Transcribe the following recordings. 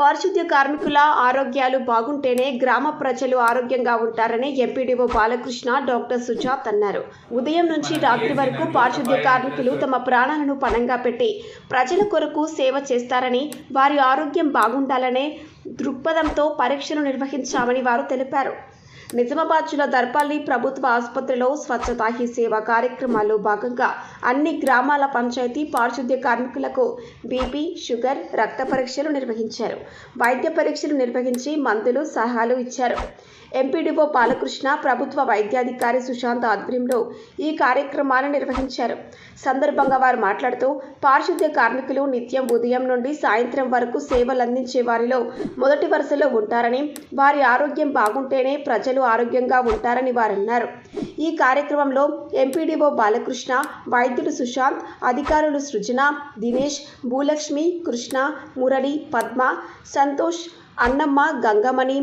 పారిశుద్ధ్య కార్మికుల ఆరోగ్యాలు బాగుంటేనే గ్రామ ప్రజలు ఆరోగ్యంగా ఉంటారని ఎంపీడీఓ బాలకృష్ణ డాక్టర్ సుజాత్ అన్నారు. ఉదయం నుంచి రాత్రి వరకు పారిశుద్ధ్య కార్మికులు తమ ప్రాణాలను పణంగా పెట్టి ప్రజల కొరకు సేవ చేస్తారని, వారి ఆరోగ్యం బాగుండాలనే దృక్పథంతో పరీక్షలు నిర్వహించామని వారు తెలిపారు. నిజామాబాద్ జిల్లా దర్పల్లి ప్రభుత్వ ఆసుపత్రిలో స్వచ్ఛతా హీ సేవ కార్యక్రమాల్లో భాగంగా అన్ని గ్రామాల పంచాయతీ పారిశుద్ధ్య కార్మికులకు బీపీ, షుగర్, రక్త పరీక్షలు నిర్వహించారు. వైద్య పరీక్షలు నిర్వహించి మందులు, సలహాలు ఇచ్చారు. ఎంపీడీఓ బాలకృష్ణ, ప్రభుత్వ వైద్యాధికారి సుశాంత్ ఆధ్వర్యంలో ఈ కార్యక్రమాలను నిర్వహించారు. సందర్భంగా వారు మాట్లాడుతూ, పారిశుద్ధ్య కార్మికులు నిత్యం ఉదయం నుండి సాయంత్రం వరకు సేవలు అందించే వారిలో మొదటి వరుసలో ఉంటారని, వారి ఆరోగ్యం బాగుంటేనే ప్రజలు ఆరోగ్యంగా ఉంటారని వారన్నారు. ఈ కార్యక్రమంలో ఎంపీడీఓ బాలకృష్ణ, వైద్యులు సుశాంత్, అధికారులు సృజన, దినేష్, భూలక్ష్మి, కృష్ణ, మురళి, పద్మ, సంతోష్, అన్నమ్మ, గంగమణి,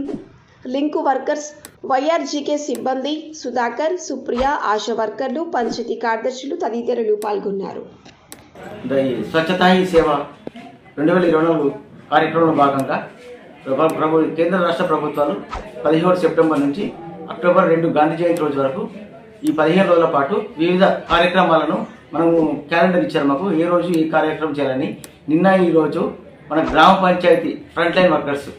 లింకు వర్కర్స్, వైఆర్జీకే సిబ్బంది, సుధాకర్, సుప్రియ, ఆశా వర్కర్లు, పంచాయతీ కార్యదర్శులు తదితరులు పాల్గొన్నారు. స్వచ్ఛతా హీ సేవ 2024 కార్యక్రమంలో భాగంగా కేంద్ర రాష్ట్ర ప్రభుత్వాలు 17 సెప్టెంబర్ నుంచి అక్టోబర్ 2 గాంధీ జయంతి రోజు వరకు ఈ 15 రోజుల పాటు వివిధ కార్యక్రమాలను మనము క్యాలెండర్ ఇచ్చారు. మాకు ఏ రోజు ఈ కార్యక్రమం చేయాలని. నిన్న ఈ రోజు మన గ్రామ పంచాయతీ ఫ్రంట్ లైన్ వర్కర్స్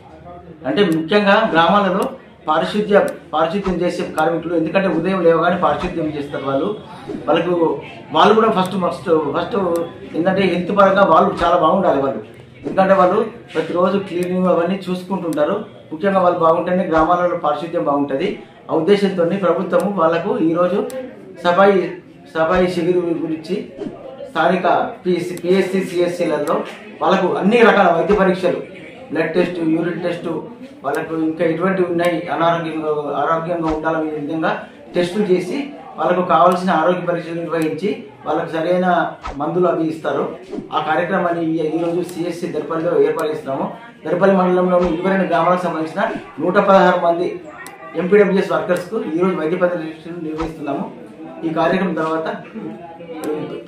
అంటే ముఖ్యంగా గ్రామాలలో పారిశుద్ధ్యం చేసే కార్మికులు, ఎందుకంటే ఉదయం లేవగానే పారిశుద్ధ్యం చేస్తారు. వాళ్ళు కూడా ఫస్ట్ ఏంటంటే హెల్త్ పరంగా వాళ్ళు చాలా బాగుండాలి. ఎందుకంటే వాళ్ళు ప్రతిరోజు క్లీనింగ్ అవన్నీ చూసుకుంటుంటారు. ముఖ్యంగా వాళ్ళు బాగుంటేనే గ్రామాలలో పారిశుద్ధ్యం బాగుంటుంది. ఆ ఉద్దేశంతో ప్రభుత్వము వాళ్ళకు ఈరోజు సఫాయి శిబిర్ గురించి స్థానిక పిఎస్సి సిఎస్సిలలో వాళ్ళకు అన్ని రకాల వైద్య పరీక్షలు, బ్లడ్ టెస్ట్, యూరిన్ టెస్ట్, వాళ్ళకు ఇంకా ఎటువంటివి ఉన్నాయి, ఆరోగ్యంగా ఉండాలనే విధంగా టెస్టులు చేసి వాళ్ళకు కావాల్సిన ఆరోగ్య పరీక్షలు నిర్వహించి వాళ్ళకు సరైన మందులు అవి ఇస్తారు. ఆ కార్యక్రమాన్ని ఈరోజు సిఎస్సి దర్పల్లిలో ఏర్పాటు చేస్తున్నాము. దర్పల్లి మండలంలోని 22 గ్రామాలకు సంబంధించిన 116 మంది ఎంపీడబ్ల్యూఎస్ వర్కర్స్కు ఈరోజు వైద్య పరీక్షలు నిర్వహిస్తున్నాము. ఈ కార్యక్రమం తర్వాత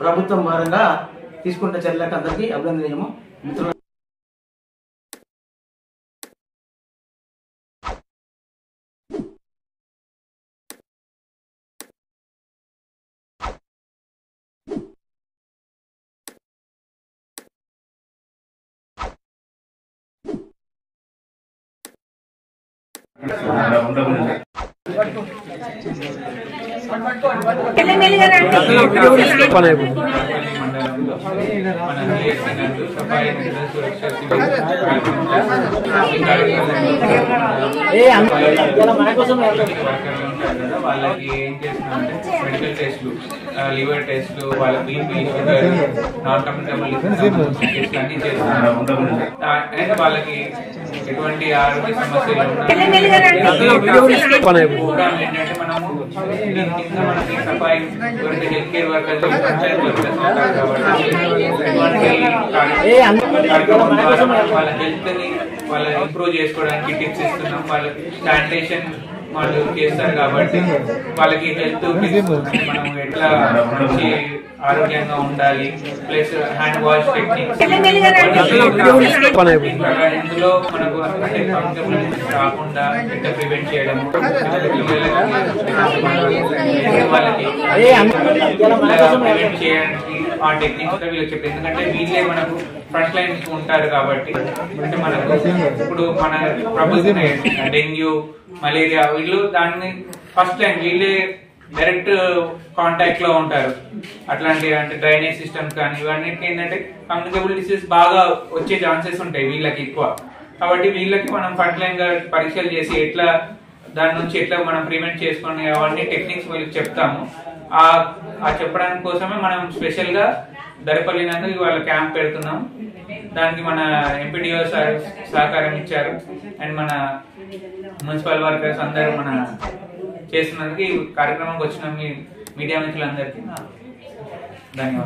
ప్రభుత్వం పరంగా తీసుకుంటున్న చర్యలకు అందరికీ అభినందనీయము. మిత్రులు వాళ్ళకి ఏం చేస్తున్నారంటే మెడికల్ టెస్ట్లు, లివర్ టెస్ట్లు, వాళ్ళ బీపీ, షుగర్, నాన్ కమ్యూనికబుల్ టెస్ట్లు అన్ని చేస్తున్నారు. అండ్ వాళ్ళకి ఎటువంటి ఆరోగ్య సమస్యలు ప్రోగ్రామ్ ఏంటంటే మనము మనకి సఫాయి health care workers, panchayat workers ఉంటారు కాబట్టి వాళ్ళ హెల్త్ ని వాళ్ళ ఇంప్రూవ్ చేసుకోవడానికి టిప్స్ ఇస్తున్నాం. వాళ్ళ శానిటేషన్ వాళ్ళు చేస్తారు కాబట్టి వాళ్ళకి హెల్త్ మనం ఎట్లా మంచి ఆరోగ్యంగా ఉండాలి, ప్లస్ హ్యాండ్ వాష్ టెక్నిక్స్, ఇందులో మనకు అంటే కాకుండా ఎట్లా ప్రివెంట్ చేయడం, వాళ్ళకి ప్రివెంట్ చేయడానికి ఆ టెక్నిక్స్ వీళ్ళకి చెప్పి, ఎందుకంటే వీళ్ళే మనకు ఫ్రంట్ లైన్ ఉంటారు కాబట్టి. అంటే మనకు ఇప్పుడు మన ప్రభుత్వం డెంగ్యూ, మలేరియా వీళ్ళు దాన్ని ఫస్ట్ లైన్ వీళ్ళే డైరెక్ట్ కాంటాక్ట్ లో ఉంటారు. అట్లాంటి అంటే డ్రైనేజ్ సిస్టమ్స్ కానీ ఇవన్నిటికీ ఏంటంటే కమ్యూనికబుల్ డిసీజ్ బాగా వచ్చే ఛాన్సెస్ ఉంటాయి వీళ్ళకి ఎక్కువ. కాబట్టి వీళ్ళకి మనం ఫ్రంట్ లైన్ గా పరీక్షలు చేసి ఎట్లా దాని నుంచి ఎట్లా మనం ప్రివెంట్ చేసుకుని అవన్నీ టెక్నిక్స్ వీళ్ళకి చెప్తాము. ఆ చెప్పడానికి కోసమే మనం స్పెషల్ గా దర్పల్లి నందు వాళ్ళ క్యాంప్ పెడుతున్నాం. దానికి మన ఎంపీడీఓ సహకారం ఇచ్చారు. అండ్ మన మున్సిపల్ వర్కర్స్ అందరూ మన చేస్తున్నందుకు ఈ కార్యక్రమానికి వచ్చిన మీ మీడియా మిత్రులందరికీ ధన్యవాదాలు.